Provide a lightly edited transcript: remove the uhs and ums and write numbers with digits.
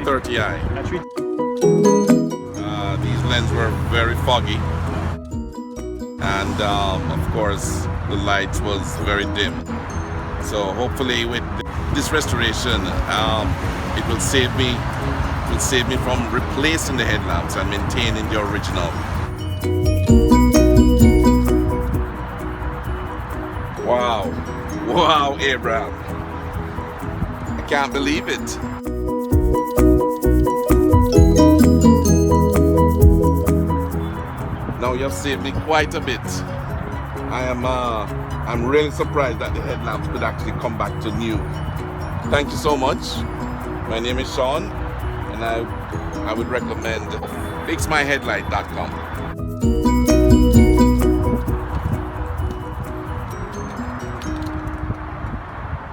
30i. That's These lenses were very foggy, and of course the light was very dim. So hopefully with this restoration, it will save me from replacing the headlamps and maintaining the original. Wow, wow, Abraham, I can't believe it. Now you have saved me quite a bit. I'm really surprised that the headlamps could actually come back to new. Thank you so much. My name is Sean, and I would recommend fixmyheadlight.com.